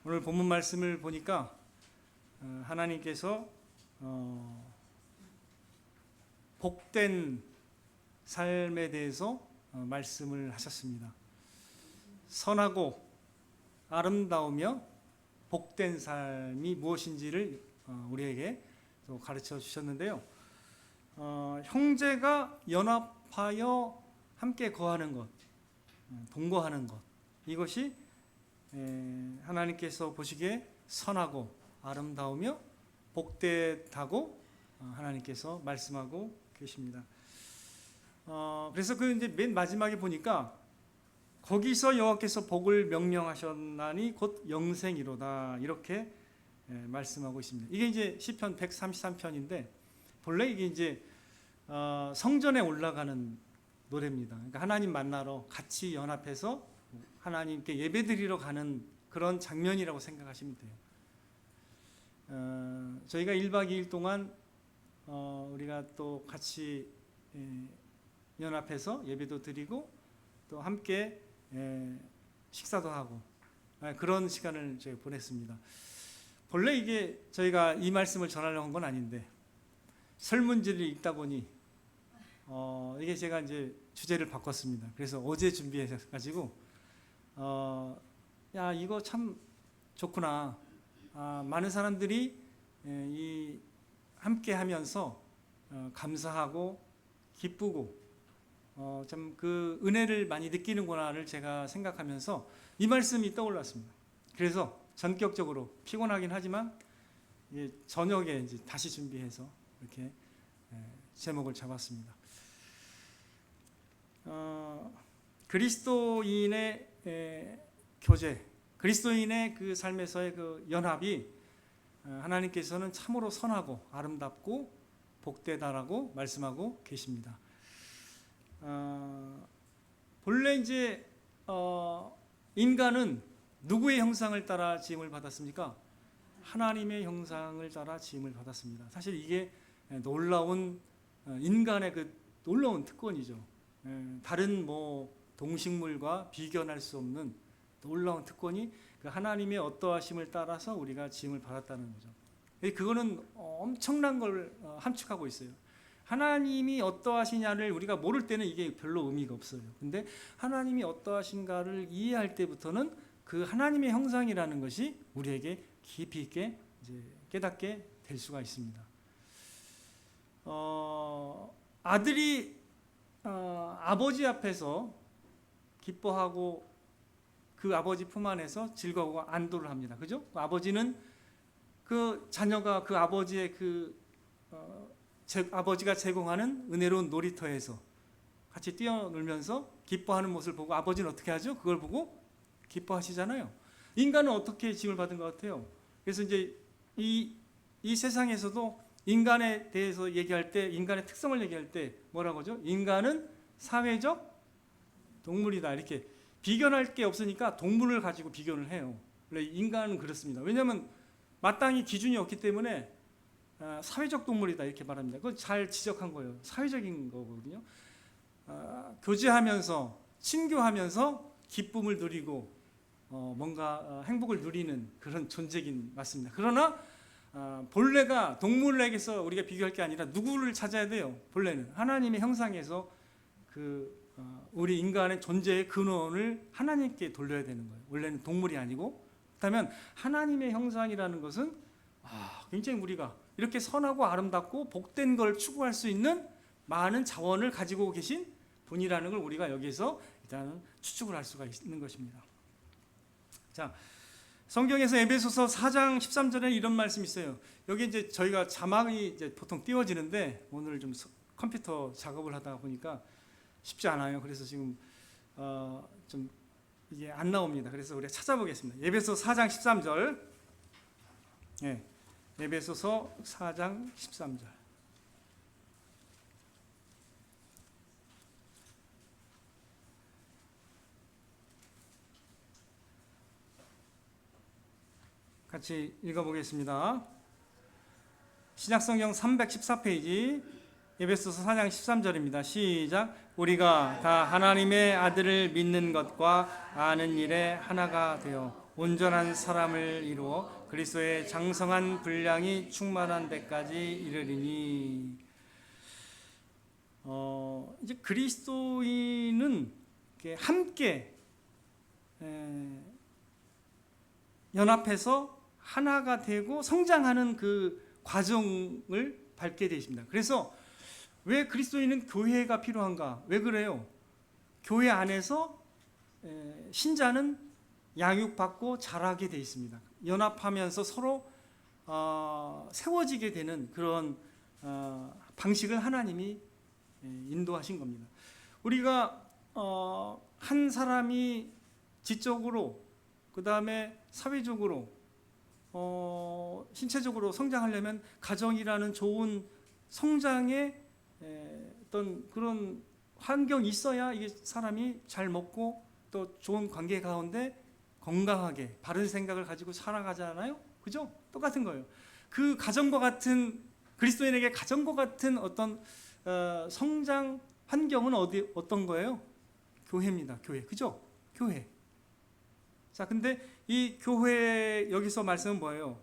오늘 본문 말씀을 보니까 하나님께서 복된 삶에 대해서 말씀을 하셨습니다. 선하고 아름다우며 복된 삶이 무엇인지를 우리에게 또 가르쳐 주셨는데요. 형제가 연합하여 함께 거하는 것, 동거하는 것, 이것이 하나님께서 보시기에 선하고 아름다우며 복되다고 하나님께서 말씀하고 계십니다. 그래서 그 이제 맨 마지막에 보니까 거기서 여호와께서 복을 명령하셨나니 곧 영생이로다, 이렇게 말씀하고 있습니다. 이게 이제 시편 133편인데 본래 이게 이제 성전에 올라가는 노래입니다. 그러니까 하나님 만나러 같이 연합해서 하나님께 예배드리러 가는 그런 장면이라고 생각하시면 돼요. 저희가 1박 2일 동안 우리가 또 같이 연합해서 예배도 드리고 또 함께 식사도 하고 그런 시간을 저희가 보냈습니다. 본래 이게 저희가 이 말씀을 전하려고 한 건 아닌데 설문지를 읽다 보니 이게 제가 이제 주제를 바꿨습니다. 그래서 어제 준비해 가지고 야, 이거 참 좋구나. 많은 사람들이 이 함께 하면서 감사하고 기쁘고 참 그 은혜를 많이 느끼는구나를 제가 생각하면서 이 말씀이 떠올랐습니다. 그래서 전격적으로 피곤하긴 하지만 저녁에 이제 다시 준비해서 이렇게 제목을 잡았습니다. 그리스도인의 교제, 그리스도인의 그 삶에서의 그 연합이 하나님께서는 참으로 선하고 아름답고 복되다라고 말씀하고 계십니다. 본래 이제 인간은 누구의 형상을 따라 지음을 받았습니까? 하나님의 형상을 따라 지음을 받았습니다. 사실 이게 놀라운 인간의 그 놀라운 특권이죠. 다른 뭐 동식물과 비견할 수 없는 놀라운 특권이 그 하나님의 어떠하심을 따라서 우리가 지음을 받았다는 거죠. 그거는 엄청난 걸 함축하고 있어요. 하나님이 어떠하시냐를 우리가 모를 때는 이게 별로 의미가 없어요. 근데 하나님이 어떠하신가를 이해할 때부터는 그 하나님의 형상이라는 것이 우리에게 깊이 있게 이제 깨닫게 될 수가 있습니다. 아들이 아버지 앞에서 기뻐하고 그 아버지 품 안에서 즐거워하고 안도를 합니다. 그죠? 아버지는 그 자녀가 그 아버지의 아버지가 제공하는 은혜로운 놀이터에서 같이 뛰어놀면서 기뻐하는 모습을 보고 아버지는 어떻게 하죠? 그걸 보고 기뻐하시잖아요. 인간은 어떻게 지음을 받은 것 같아요? 그래서 이제 이 세상에서도 인간에 대해서 얘기할 때, 인간의 특성을 얘기할 때 뭐라고 하죠? 인간은 사회적 동물이다, 이렇게 비견할 게 없으니까 동물을 가지고 비견을 해요. 인간은 그렇습니다. 왜냐하면 마땅히 기준이 없기 때문에 사회적 동물이다, 이렇게 말합니다. 그건 잘 지적한 거예요. 사회적인 거거든요. 교제하면서 친교하면서 기쁨을 누리고 뭔가 행복을 누리는 그런 존재긴 맞습니다. 그러나 본래가 동물에게서 우리가 비교할 게 아니라 누구를 찾아야 돼요? 본래는 하나님의 형상에서 우리 인간의 존재의 근원을 하나님께 돌려야 되는 거예요. 원래는 동물이 아니고. 그렇다면 하나님의 형상이라는 것은 굉장히 우리가 이렇게 선하고 아름답고 복된 걸 추구할 수 있는 많은 자원을 가지고 계신 분이라는 걸 우리가 여기서 일단은 추측을 할 수가 있는 것입니다. 자, 성경에서 에베소서 4장 13절에 이런 말씀이 있어요. 여기 이제 저희가 자막이 이제 보통 띄워지는데 오늘 좀 컴퓨터 작업을 하다 보니까 쉽지 않아요. 그래서 지금 좀 이게 안 나옵니다. 그래서 우리가 찾아보겠습니다. 에베소서 4장 13절. 네, 에베소서 4장 13절. 같이 읽어보겠습니다. 신약성경 314페이지 에베소서 4장 13절입니다. 시작. 우리가 다 하나님의 아들을 믿는 것과 아는 일에 하나가 되어 온전한 사람을 이루어 그리스도의 장성한 분량이 충만한 데까지 이르리니. 이제 그리스도인은 이렇게 함께 연합해서 하나가 되고 성장하는 그 과정을 밟게 되십니다. 그래서 왜 그리스도인은 교회가 필요한가? 왜 그래요? 교회 안에서 신자는 양육받고 자라게 되어 있습니다. 연합하면서 서로 세워지게 되는 그런 방식을 하나님이 인도하신 겁니다. 우리가 한 사람이 지적으로, 그 다음에 사회적으로, 신체적으로 성장하려면 가정이라는 좋은 성장의 어떤 그런 환경이 있어야 이게 사람이 잘 먹고 또 좋은 관계 가운데 건강하게 바른 생각을 가지고 살아가잖아요. 그죠? 똑같은 거예요. 그 가정과 같은, 그리스도인에게 가정과 같은 어떤 성장 환경은 어떤 거예요? 교회입니다. 교회. 그죠? 교회. 자, 근데 이 교회 여기서 말씀은 뭐예요?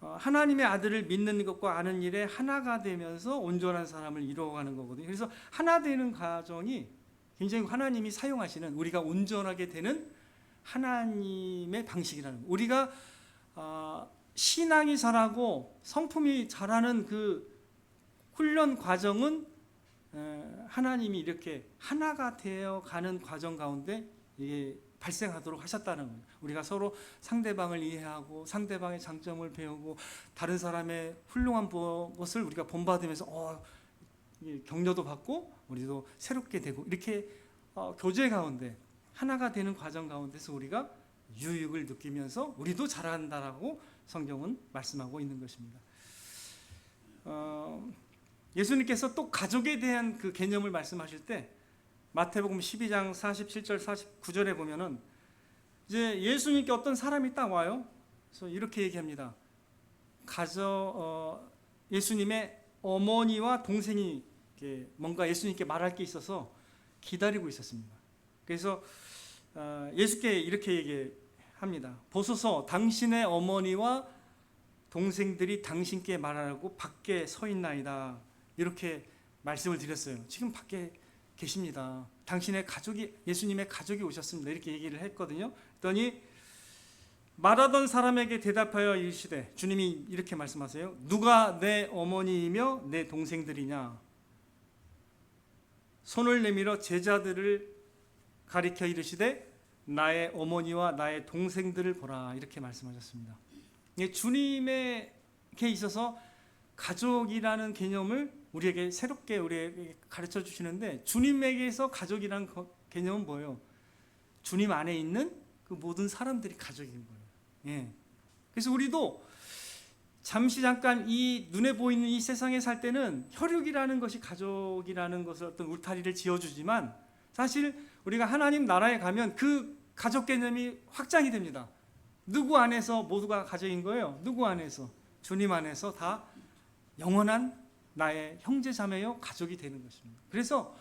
하나님의 아들을 믿는 것과 아는 일에 하나가 되면서 온전한 사람을 이루어가는 거거든요. 그래서 하나 되는 과정이 굉장히 하나님이 사용하시는, 우리가 온전하게 되는 하나님의 방식이라는 거예요. 우리가 신앙이 자라고 성품이 자라는 그 훈련 과정은 하나님이 이렇게 하나가 되어가는 과정 가운데 이게 발생하도록 하셨다는 거예요. 우리가 서로 상대방을 이해하고 상대방의 장점을 배우고 다른 사람의 훌륭한 것을 우리가 본받으면서 격려도 받고 우리도 새롭게 되고 이렇게 교제 가운데 하나가 되는 과정 가운데서 우리가 유익을 느끼면서 우리도 자란다라고 성경은 말씀하고 있는 것입니다. 예수님께서 또 가족에 대한 그 개념을 말씀하실 때 마태복음 12장 47절 49절에 보면은 이제 예수님께 어떤 사람이 딱 와요. 그래서 이렇게 얘기합니다. 예수님의 어머니와 동생이 뭔가 예수님께 말할 게 있어서 기다리고 있었습니다. 그래서 예수께 이렇게 얘기합니다. 보소서, 당신의 어머니와 동생들이 당신께 말하라고 밖에 서 있나이다. 이렇게 말씀을 드렸어요. 지금 밖에 계십니다. 당신의 가족이, 예수님의 가족이 오셨습니다. 이렇게 얘기를 했거든요. 그랬더니 말하던 사람에게 대답하여 이르시되, 주님이 이렇게 말씀하세요. 누가 내 어머니이며 내 동생들이냐? 손을 내밀어 제자들을 가리켜 이르시되 나의 어머니와 나의 동생들을 보라. 이렇게 말씀하셨습니다. 주님에게 있어서 가족이라는 개념을 우리에게 새롭게 우리에게 가르쳐 주시는데, 주님에게서 가족이라는 개념은 뭐예요? 주님 안에 있는 그 모든 사람들이 가족인 거예요. 예. 그래서 우리도 잠깐 이 눈에 보이는 이 세상에 살 때는 혈육이라는 것이 가족이라는 것을 어떤 울타리를 지어주지만, 사실 우리가 하나님 나라에 가면 그 가족 개념이 확장이 됩니다. 누구 안에서 모두가 가족인 거예요? 누구 안에서? 주님 안에서 다 영원한 나의 형제 자매요 가족이 되는 것입니다. 그래서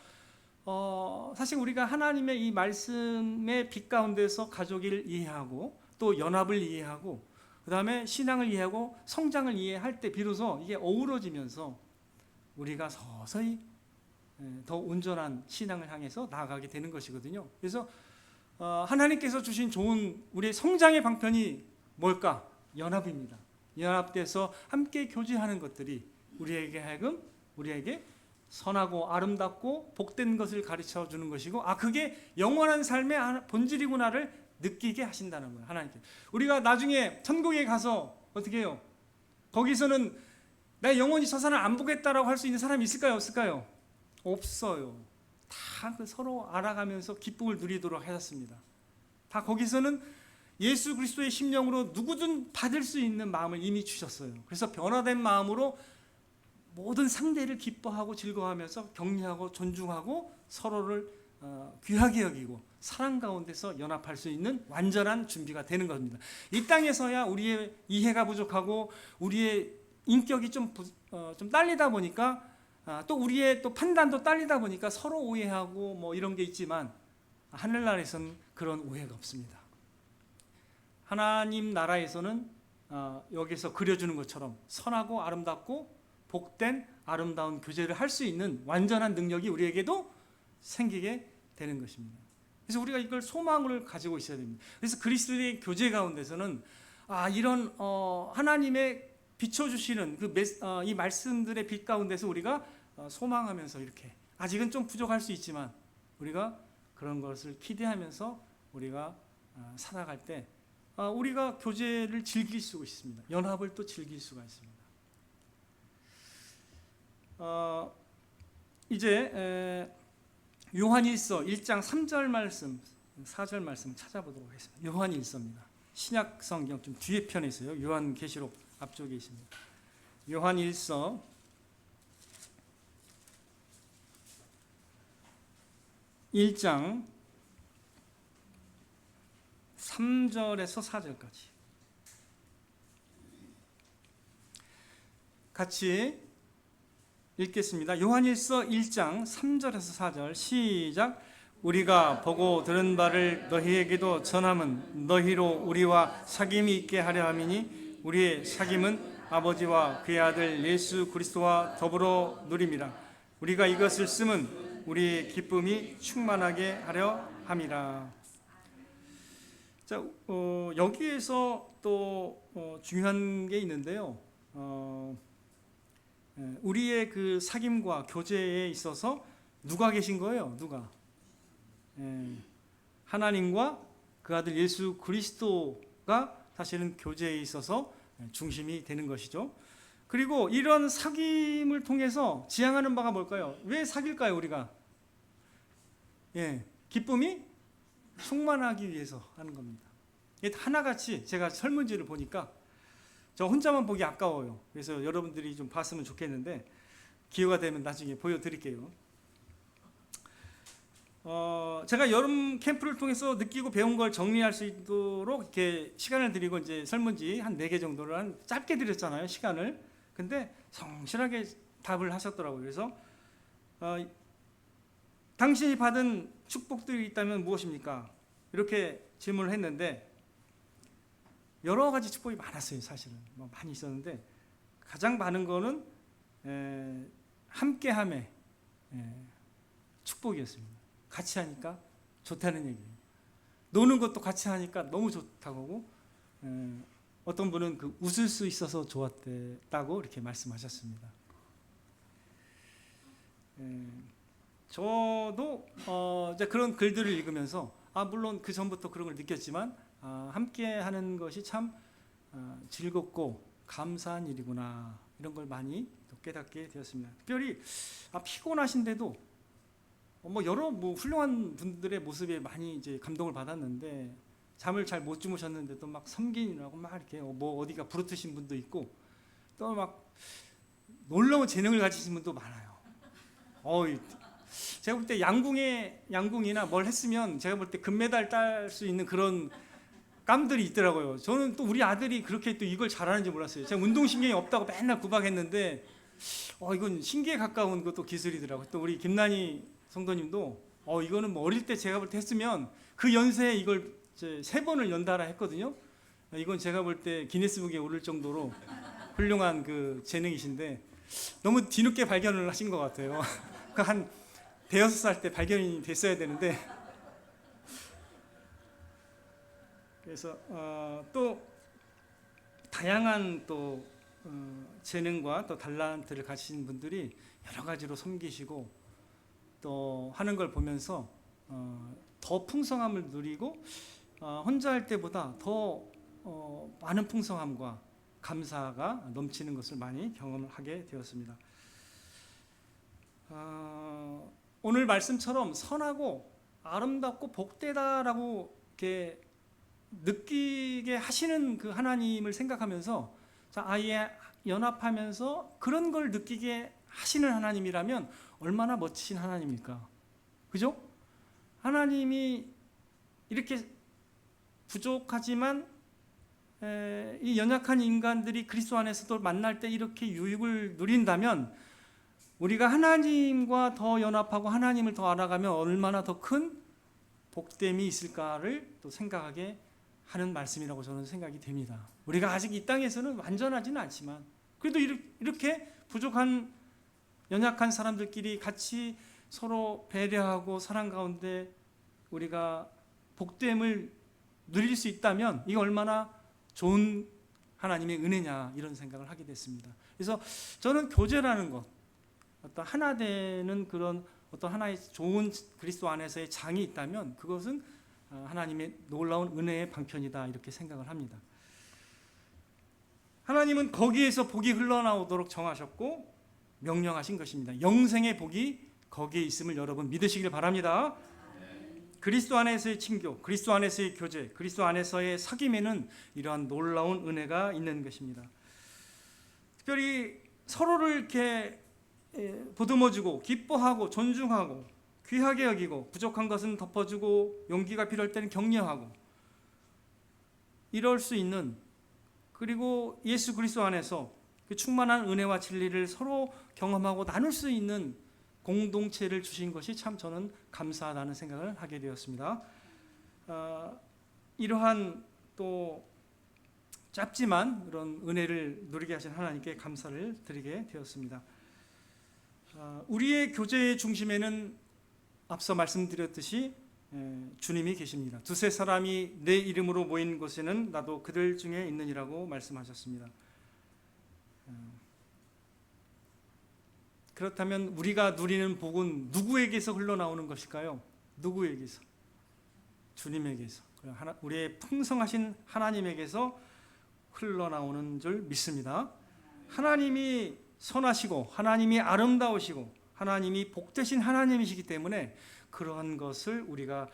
사실 우리가 하나님의 이 말씀의 빛 가운데서 가족을 이해하고 또 연합을 이해하고 그 다음에 신앙을 이해하고 성장을 이해할 때 비로소 이게 어우러지면서 우리가 서서히 더 온전한 신앙을 향해서 나아가게 되는 것이거든요. 그래서 하나님께서 주신 좋은 우리의 성장의 방편이 뭘까? 연합입니다. 연합돼서 함께 교제하는 것들이 우리에게 하여금 우리에게 선하고 아름답고 복된 것을 가르쳐 주는 것이고, 그게 영원한 삶의 본질이구나를 느끼게 하신다는 거예요. 하나님께. 우리가 나중에 천국에 가서 어떻게 해요? 거기서는 나 영원히 저 사람 안 보겠다라고 할 수 있는 사람이 있을까요? 없을까요? 없어요. 다 서로 알아가면서 기쁨을 누리도록 하셨습니다. 다 거기서는 예수 그리스도의 심령으로 누구든 받을 수 있는 마음을 이미 주셨어요. 그래서 변화된 마음으로 모든 상대를 기뻐하고 즐거워하면서 격려하고 존중하고 서로를 귀하게 여기고 사랑 가운데서 연합할 수 있는 완전한 준비가 되는 겁니다. 이 땅에서야 우리의 이해가 부족하고 우리의 인격이 좀 딸리다 보니까 또 우리의 또 판단도 딸리다 보니까 서로 오해하고 뭐 이런 게 있지만, 하늘나라에서는 그런 오해가 없습니다. 하나님 나라에서는 여기서 그려주는 것처럼 선하고 아름답고 복된 아름다운 교제를 할 수 있는 완전한 능력이 우리에게도 생기게 되는 것입니다. 그래서 우리가 이걸 소망을 가지고 있어야 됩니다. 그래서 그리스도의 교제 가운데서는 이런 하나님의 비춰주시는 이 말씀들의 빛 가운데서 우리가 소망하면서 이렇게 아직은 좀 부족할 수 있지만 우리가 그런 것을 기대하면서 우리가 살아갈 때 우리가 교제를 즐길 수 있습니다. 연합을 또 즐길 수가 있습니다. 이제 요한일서 1장 3절 말씀, 4절 말씀 찾아보도록 하겠습니다. 요한일서입니다. 신약 성경 좀 뒤에 편에 있어요. 요한계시록 앞쪽에 있습니다. 요한일서 1장 3절에서 4절까지 같이 읽겠습니다. 요한일서 1장 3절에서 4절 시작. 우리가 보고 들은 바를 너희에게도 전함은 너희로 우리와 사귐이 있게 하려 함이니 우리의 사귐은 아버지와 그의 아들 예수 그리스도와 더불어 누림이라. 우리가 이것을 쓰면 우리의 기쁨이 충만하게 하려 함이라. 자, 여기에서 또 중요한 게 있는데요. 우리의 그 사귐과 교제에 있어서 누가 계신 거예요? 누가? 하나님과 그 아들 예수 그리스도가 사실은 교제에 있어서 중심이 되는 것이죠. 그리고 이런 사귐을 통해서 지향하는 바가 뭘까요? 왜 사귈까요, 우리가? 기쁨이 충만하기 위해서 하는 겁니다. 하나같이 제가 설문지를 보니까 저 혼자만 보기 아까워요. 그래서 여러분들이 좀 봤으면 좋겠는데 기회가 되면 나중에 보여드릴게요. 제가 여름 캠프를 통해서 느끼고 배운 걸 정리할 수 있도록 이렇게 시간을 드리고 이제 설문지 한 4개 정도를 한 짧게 드렸잖아요, 시간을. 근데 성실하게 답을 하셨더라고요. 그래서 당신이 받은 축복들이 있다면 무엇입니까? 이렇게 질문을 했는데 여러 가지 축복이 많았어요. 사실은 많이 있었는데 가장 많은 거는 함께함의 축복이었습니다. 같이 하니까 좋다는 얘기예요. 노는 것도 같이 하니까 너무 좋다고 하고 어떤 분은 그 웃을 수 있어서 좋았다고 이렇게 말씀하셨습니다. 저도 이제 그런 글들을 읽으면서 물론 그 전부터 그런 걸 느꼈지만 함께 하는 것이 참 즐겁고 감사한 일이구나 이런 걸 많이 깨닫게 되었습니다. 특별히 피곤하신데도 여러 훌륭한 분들의 모습에 많이 이제 감동을 받았는데 잠을 잘 못 주무셨는데도 막 섬기느라고 막 이렇게 어디가 부르트신 분도 있고 또 막 놀라운 재능을 가지신 분도 많아요. 제가 볼 때 양궁이나 뭘 했으면 제가 볼 때 금메달 딸 수 있는 그런 깜들이 있더라고요. 저는 또 우리 아들이 그렇게 또 이걸 잘하는지 몰랐어요. 제가 운동신경이 없다고 맨날 구박했는데 이건 신기에 가까운 것도 기술이더라고요. 또 우리 김난희 성도님도 이거는 어릴 때 제가 볼 때 했으면 그 연세에 이걸 3번을 연달아 했거든요. 이건 제가 볼 때 기네스북에 오를 정도로 훌륭한 그 재능이신데 너무 뒤늦게 발견을 하신 것 같아요. 한 대여섯 살 때 발견이 됐어야 되는데 그래서 또 다양한 또 재능과 또 달란트를 가지신 분들이 여러 가지로 섬기시고 또 하는 걸 보면서 더 풍성함을 누리고 혼자 할 때보다 더 많은 풍성함과 감사가 넘치는 것을 많이 경험을 하게 되었습니다. 오늘 말씀처럼 선하고 아름답고 복되다라고 이렇게 느끼게 하시는 그 하나님을 생각하면서 아예 연합하면서 그런 걸 느끼게 하시는 하나님이라면 얼마나 멋지신 하나님입니까? 그죠? 하나님이 이렇게 부족하지만 이 연약한 인간들이 그리스도 안에서도 만날 때 이렇게 유익을 누린다면 우리가 하나님과 더 연합하고 하나님을 더 알아가면 얼마나 더 큰 복됨이 있을까를 또 생각하게 하는 말씀이라고 저는 생각이 됩니다. 우리가 아직 이 땅에서는 완전하지는 않지만 그래도 이렇게 부족한 연약한 사람들끼리 같이 서로 배려하고 사랑 가운데 우리가 복됨을 누릴 수 있다면 이게 얼마나 좋은 하나님의 은혜냐 이런 생각을 하게 됐습니다. 그래서 저는 교제라는 것, 어떤 하나 되는 그런 어떤 하나의 좋은 그리스도 안에서의 장이 있다면 그것은 하나님의 놀라운 은혜의 방편이다 이렇게 생각을 합니다. 하나님은 거기에서 복이 흘러나오도록 정하셨고 명령하신 것입니다. 영생의 복이 거기에 있음을 여러분 믿으시길 바랍니다. 그리스도 안에서의 친교, 그리스도 안에서의 교제, 그리스도 안에서의 사귐에는 이러한 놀라운 은혜가 있는 것입니다. 특별히 서로를 이렇게 보듬어주고 기뻐하고 존중하고 귀하게 여기고 부족한 것은 덮어주고 용기가 필요할 때는 격려하고 이럴 수 있는, 그리고 예수 그리스도 안에서 그 충만한 은혜와 진리를 서로 경험하고 나눌 수 있는 공동체를 주신 것이 참 저는 감사하다는 생각을 하게 되었습니다. 이러한 또 짧지만 그런 은혜를 누리게 하신 하나님께 감사를 드리게 되었습니다. 우리의 교제의 중심에는 앞서 말씀드렸듯이 주님이 계십니다. 두세 사람이 내 이름으로 모인 곳에는 나도 그들 중에 있느니라고 말씀하셨습니다. 그렇다면 우리가 누리는 복은 누구에게서 흘러나오는 것일까요? 누구에게서? 주님에게서, 우리의 풍성하신 하나님에게서 흘러나오는 줄 믿습니다. 하나님이 선하시고 하나님이 아름다우시고 하나님이 복되신 하나님이시기 때문에 그러한 것을 우리가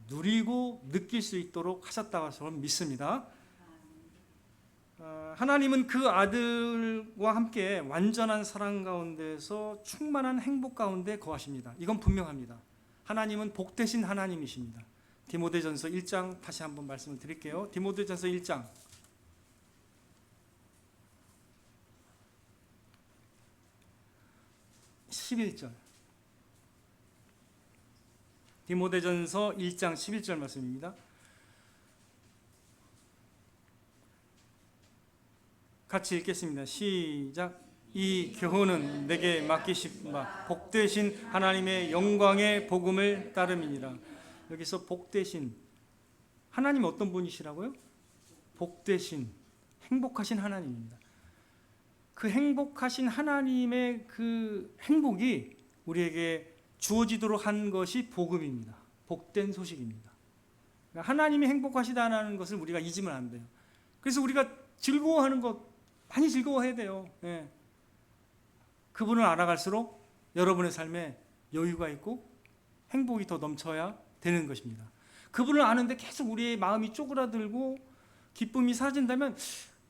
누리고 느낄 수 있도록 하셨다고 저는 믿습니다. 하나님은 그 아들과 함께 완전한 사랑 가운데서 충만한 행복 가운데 거하십니다. 이건 분명합니다. 하나님은 복되신 하나님이십니다. 디모데전서 1장 다시 한번 말씀을 드릴게요. 디모데전서 1장 11절. 디모데전서 1장 11절 말씀입니다. 같이 읽겠습니다. 시작. 이 교훈은 내게 맡기신 바 복되신 하나님의 영광의 복음을 따름이니라. 여기서 복되신 하나님 어떤 분이시라고요? 복되신 행복하신 하나님입니다. 그 행복하신 하나님의 그 행복이 우리에게 주어지도록 한 것이 복음입니다. 복된 소식입니다. 그러니까 하나님이 행복하시다는 것을 우리가 잊으면 안 돼요. 그래서 우리가 즐거워하는 것 많이 즐거워해야 돼요. 예. 그분을 알아갈수록 여러분의 삶에 여유가 있고 행복이 더 넘쳐야 되는 것입니다. 그분을 아는데 계속 우리의 마음이 쪼그라들고 기쁨이 사라진다면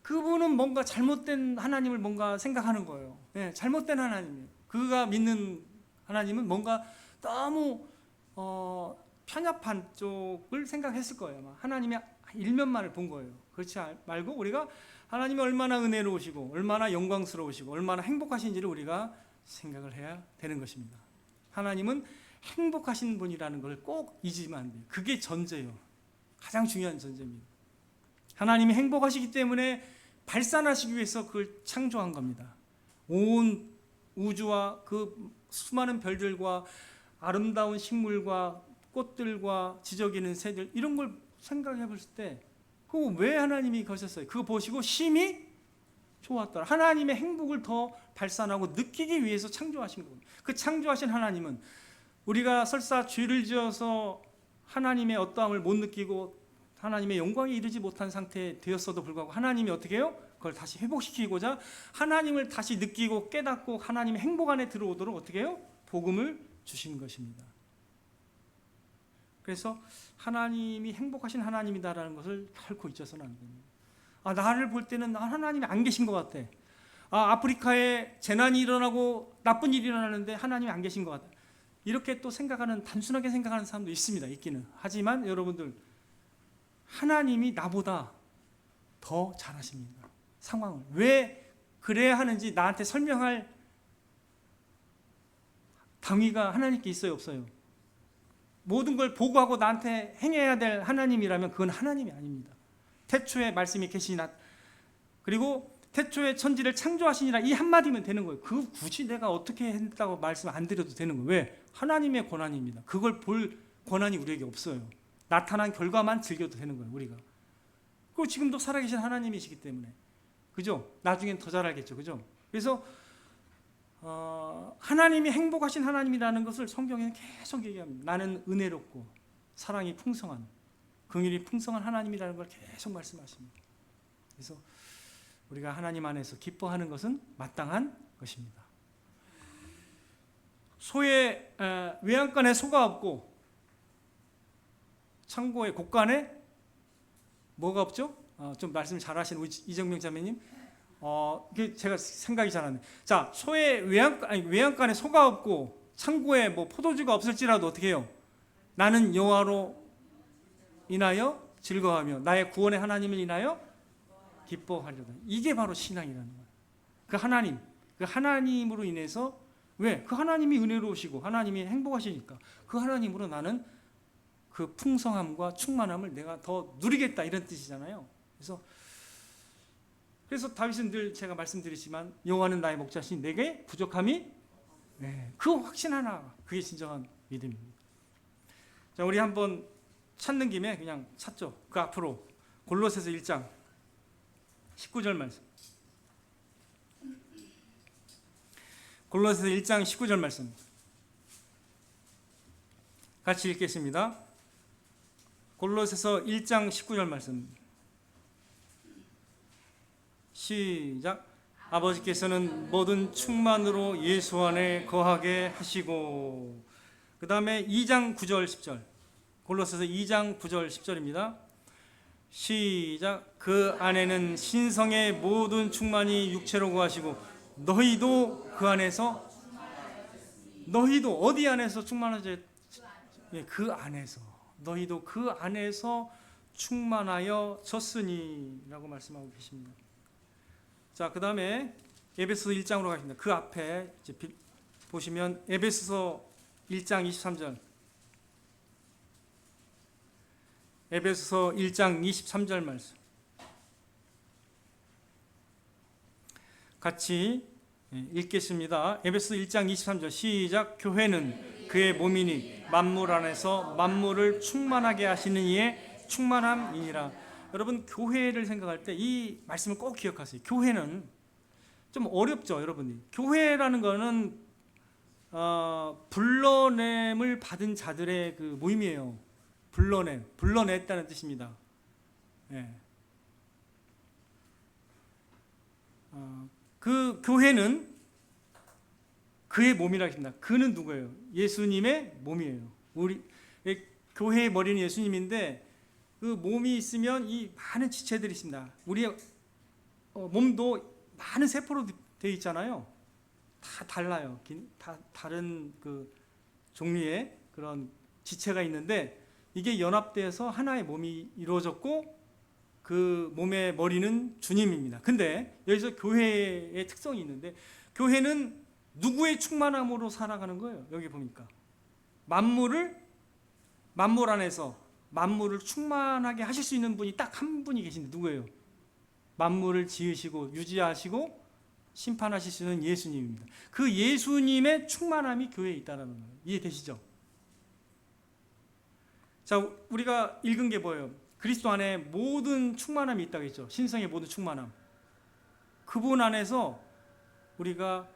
그분은 뭔가 잘못된 하나님을 뭔가 생각하는 거예요. 예, 잘못된 하나님이에요. 그가 믿는 하나님은 뭔가 너무 편협한 쪽을 생각했을 거예요. 하나님의 일면만을 본 거예요. 그렇지 말고 우리가 하나님이 얼마나 은혜로우시고 얼마나 영광스러우시고 얼마나 행복하신지를 우리가 생각을 해야 되는 것입니다. 하나님은 행복하신 분이라는 걸 꼭 잊으면 안 돼요. 그게 전제예요. 가장 중요한 전제입니다. 하나님이 행복하시기 때문에 발산하시기 위해서 그걸 창조한 겁니다. 온 우주와 그 수많은 별들과 아름다운 식물과 꽃들과 지저귀는 새들, 이런 걸 생각해 볼 때 그거 왜 하나님이 거셨어요? 그거 보시고 심히 좋았더라. 하나님의 행복을 더 발산하고 느끼기 위해서 창조하신 겁니다. 그 창조하신 하나님은 우리가 설사 죄를 지어서 하나님의 어떠함을 못 느끼고 하나님의 영광에 이르지 못한 상태에 되었어도 불구하고 하나님이 어떻게 해요? 그걸 다시 회복시키고자 하나님을 다시 느끼고 깨닫고 하나님의 행복 안에 들어오도록 어떻게 해요? 복음을 주신 것입니다. 그래서 하나님이 행복하신 하나님이다라는 것을 결코 잊어서는 안 됩니다. 나를 볼 때는 하나님이 안 계신 것 같아. 아프리카에 재난이 일어나고 나쁜 일이 일어나는데 하나님이 안 계신 것 같아. 이렇게 또 생각하는, 단순하게 생각하는 사람도 있습니다. 있기는. 하지만 여러분들, 하나님이 나보다 더 잘 아십니다. 상황을. 왜 그래야 하는지 나한테 설명할 당위가 하나님께 있어요, 없어요? 모든 걸 보고하고 나한테 행해야 될 하나님이라면 그건 하나님이 아닙니다. 태초에 말씀이 계시나, 그리고 태초에 천지를 창조하시니라, 이 한마디면 되는 거예요. 그 굳이 내가 어떻게 했다고 말씀 안 드려도 되는 거예요. 왜? 하나님의 권한입니다. 그걸 볼 권한이 우리에게 없어요. 나타난 결과만 즐겨도 되는 거예요, 우리가. 그리고 지금도 살아계신 하나님이시기 때문에, 그죠? 나중엔 더 잘 알겠죠, 그죠? 그래서 하나님이 행복하신 하나님이라는 것을 성경에는 계속 얘기합니다. 나는 은혜롭고 사랑이 풍성한, 긍휼이 풍성한 하나님이라는 걸 계속 말씀하십니다. 그래서 우리가 하나님 안에서 기뻐하는 것은 마땅한 것입니다. 소의 외양간에 소가 없고 창고에 곡간에 뭐가 없죠? 좀 말씀 잘하시는 이정명 자매님, 제가 생각이 잘 안 나요. 자, 소의 외양간에 소가 없고 창고에 뭐 포도주가 없을지라도 어떻게 해요? 나는 여호와로 인하여 즐거워하며 나의 구원의 하나님을 인하여 기뻐하려다. 이게 바로 신앙이라는 거예요. 그 하나님으로 인해서, 왜? 그 하나님이 은혜로우시고 하나님이 행복하시니까 그 하나님으로 나는 그 풍성함과 충만함을 내가 더 누리겠다, 이런 뜻이잖아요. 그래서 다윗은 늘 제가 말씀드리지만 여호와는 나의 목자시니 내게 부족함이, 그 확신 하나, 그게 진정한 믿음입니다. 자, 우리 한번 찾는 김에 그냥 찾죠. 그 앞으로 골로새서 1장 19절 말씀. 골로새서 1장 19절 말씀 같이 읽겠습니다. 골로새서 1장 19절 말씀 시작. 아버지께서는 모든 충만으로 예수 안에 거하게 하시고, 그 다음에 2장 9절 10절, 골로새서 2장 9절 10절입니다. 시작. 그 안에는 신성의 모든 충만이 육체로 거하시고 너희도 그 안에서, 너희도 어디 안에서 충만하지? 그 안에서, 너희도 그 안에서 충만하여 졌으니 라고 말씀하고 계십니다. 자, 그 다음에 에베소서 1장으로 가겠습니다. 그 앞에 이제 보시면 에베소서 1장 23절, 에베소서 1장 23절 말씀 같이 읽겠습니다. 에베소서 1장 23절 시작. 교회는 그의 몸이니 만물 안에서 만물을 충만하게 하시는 이의 충만함이니라. 여러분, 교회를 생각할 때 이 말씀을 꼭 기억하세요. 교회는 좀 어렵죠, 여러분이. 교회라는 거는 불러냄을 받은 자들의 그 모임이에요. 불러냈다는 뜻입니다. 그 교회는 그의 몸이라 했습니다. 그는 누구예요? 예수님의 몸이에요. 우리 교회의 머리는 예수님인데 그 몸이 있으면 이 많은 지체들이 있습니다. 우리의 몸도 많은 세포로 되어 있잖아요. 다 달라요. 다 다른 그 종류의 그런 지체가 있는데 이게 연합되어서 하나의 몸이 이루어졌고 그 몸의 머리는 주님입니다. 근데 여기서 교회의 특성이 있는데 교회는 누구의 충만함으로 살아가는 거예요. 여기 보니까 만물 안에서 만물을 충만하게 하실 수 있는 분이 딱 한 분이 계신데 누구예요? 만물을 지으시고 유지하시고 심판하실 수 있는 예수님입니다. 그 예수님의 충만함이 교회에 있다는 거예요. 이해되시죠? 자, 우리가 읽은 게 뭐예요? 그리스도 안에 모든 충만함이 있다고 했죠. 신성의 모든 충만함. 그분 안에서 우리가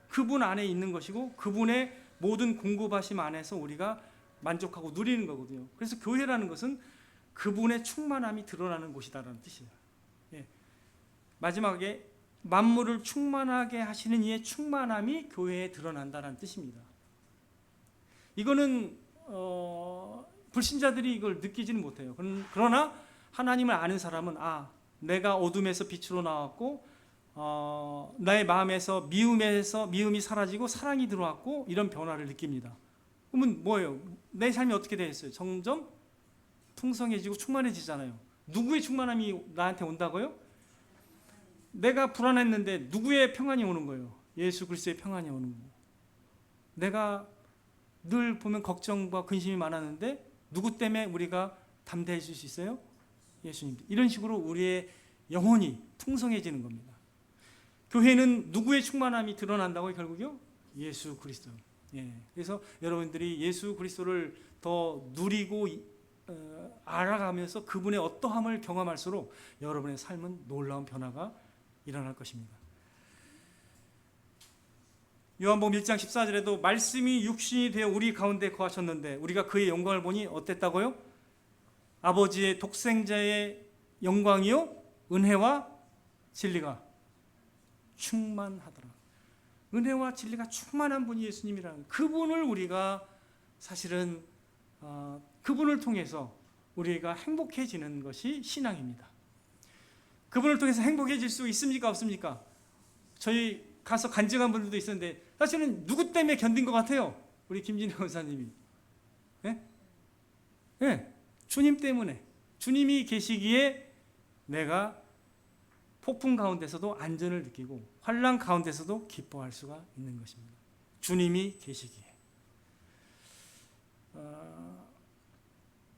그분 안에 있는 것이고 그분의 모든 공급하심 안에서 우리가 만족하고 누리는 거거든요. 그래서 교회라는 것은 그분의 충만함이 드러나는 곳이다라는 뜻이에요. 마지막에 만물을 충만하게 하시는 이의 충만함이 교회에 드러난다는 뜻입니다. 이거는 불신자들이 이걸 느끼지는 못해요. 그러나 하나님을 아는 사람은 내가 어둠에서 빛으로 나왔고 나의 마음에서 미움이 사라지고 사랑이 들어왔고 이런 변화를 느낍니다. 그러면 뭐예요? 내 삶이 어떻게 되겠어요? 점점 풍성해지고 충만해지잖아요. 누구의 충만함이 나한테 온다고요? 내가 불안했는데 누구의 평안이 오는 거예요? 예수 그리스도의 평안이 오는 거예요. 내가 늘 보면 걱정과 근심이 많았는데 누구 때문에 우리가 담대해 줄 수 있어요? 예수님. 이런 식으로 우리의 영혼이 풍성해지는 겁니다. 교회는 누구의 충만함이 드러난다고요? 결국요? 예수 그리스도. 예. 그래서 여러분들이 예수 그리스도를 더 누리고 알아가면서 그분의 어떠함을 경험할수록 여러분의 삶은 놀라운 변화가 일어날 것입니다. 요한복음 1장 14절에도 말씀이 육신이 되어 우리 가운데 거하셨는데 우리가 그의 영광을 보니 어땠다고요? 아버지의 독생자의 영광이요 은혜와 진리가 충만하더라. 은혜와 진리가 충만한 분이 예수님이라는 그분을 우리가 사실은 그분을 통해서 우리가 행복해지는 것이 신앙입니다. 그분을 통해서 행복해질 수 있습니까? 없습니까? 저희 가서 간증한 분들도 있었는데 사실은 누구 때문에 견딘 것 같아요? 우리 김진영 원사님이. 예? 예, 주님 때문에. 주님이 계시기에 내가 폭풍 가운데서도 안전을 느끼고 환난 가운데서도 기뻐할 수가 있는 것입니다. 주님이 계시기에.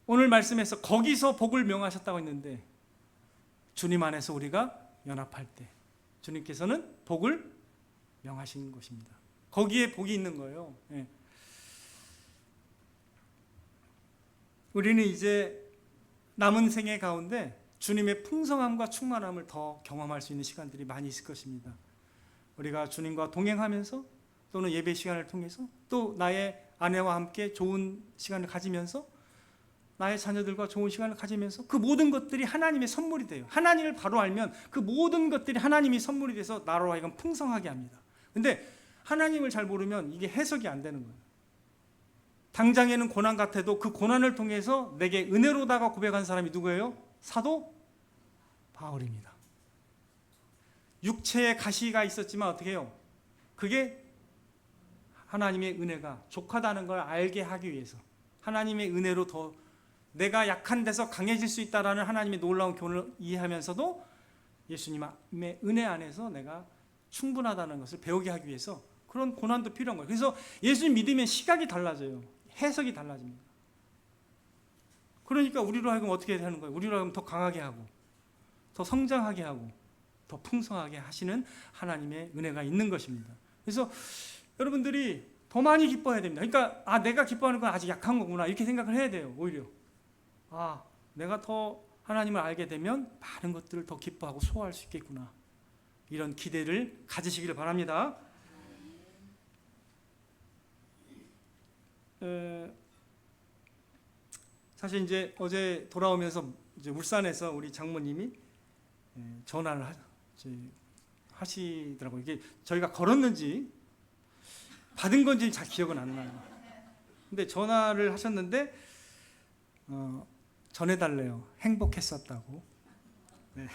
오늘 말씀에서 거기서 복을 명하셨다고 했는데 주님 안에서 우리가 연합할 때 주님께서는 복을 명하신 것입니다. 거기에 복이 있는 거예요. 예. 우리는 이제 남은 생애 가운데 주님의 풍성함과 충만함을 더 경험할 수 있는 시간들이 많이 있을 것입니다. 우리가 주님과 동행하면서 또는 예배 시간을 통해서 또 나의 아내와 함께 좋은 시간을 가지면서 나의 자녀들과 좋은 시간을 가지면서 그 모든 것들이 하나님의 선물이 돼요. 하나님을 바로 알면 그 모든 것들이 하나님이 선물이 돼서 나로 하여금 풍성하게 합니다. 근데 하나님을 잘 모르면 이게 해석이 안 되는 거예요. 당장에는 고난 같아도 그 고난을 통해서 내게 은혜로다가 고백한 사람이 누구예요? 사도 바울입니다. 육체에 가시가 있었지만 어떻게 해요? 그게 하나님의 은혜가 족하다는 걸 알게 하기 위해서 하나님의 은혜로 더 내가 약한 데서 강해질 수 있다라는 하나님의 놀라운 교훈을 이해하면서도 예수님의 은혜 안에서 내가 충분하다는 것을 배우게 하기 위해서 그런 고난도 필요한 거예요. 그래서 예수님 믿으면 시각이 달라져요. 해석이 달라집니다. 그러니까 우리로 하여금 어떻게 하는 거예요? 우리로 하여금 더 강하게 하고 더 성장하게 하고 더 풍성하게 하시는 하나님의 은혜가 있는 것입니다. 그래서 여러분들이 더 많이 기뻐해야 됩니다. 그러니까 내가 기뻐하는 건 아직 약한 거구나 이렇게 생각을 해야 돼요. 오히려 내가 더 하나님을 알게 되면 많은 것들을 더 기뻐하고 소화할 수 있겠구나 이런 기대를 가지시기를 바랍니다. 사실 이제 어제 돌아오면서 이제 울산에서 우리 장모님이 전화를 하시더라고요. 이게 저희가 걸었는지 받은 건지 잘 기억은 안 나요. 근데 전화를 하셨는데 전해달래요. 행복했었다고. 네.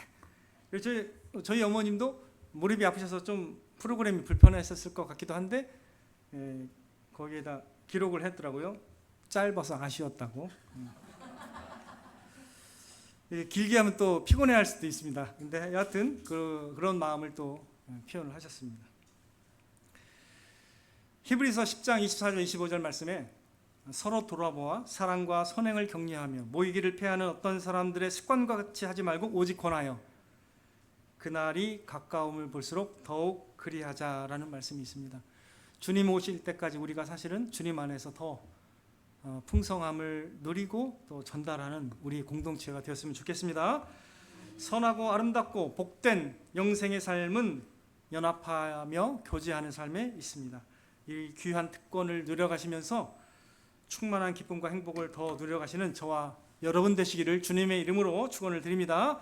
그래서 저희 어머님도 무릎이 아프셔서 좀 프로그램이 불편했었을 것 같기도 한데 거기에다 기록을 했더라고요. 짧아서 아쉬웠다고. 길게 하면 또 피곤해할 수도 있습니다. 근데 여하튼 그런 마음을 또 표현을 하셨습니다. 히브리서 10장 24절 25절 말씀에 서로 돌아보아 사랑과 선행을 격려하며 모이기를 패하는 어떤 사람들의 습관과 같이 하지 말고 오직 권하여 그날이 가까움을 볼수록 더욱 그리하자라는 말씀이 있습니다. 주님 오실 때까지 우리가 사실은 주님 안에서 더 풍성함을 누리고 또 전달하는 우리 공동체가 되었으면 좋겠습니다. 선하고 아름답고 복된 영생의 삶은 연합하며 교제하는 삶에 있습니다. 이 귀한 특권을 누려가시면서 충만한 기쁨과 행복을 더 누려가시는 저와 여러분 되시기를 주님의 이름으로 축원을 드립니다.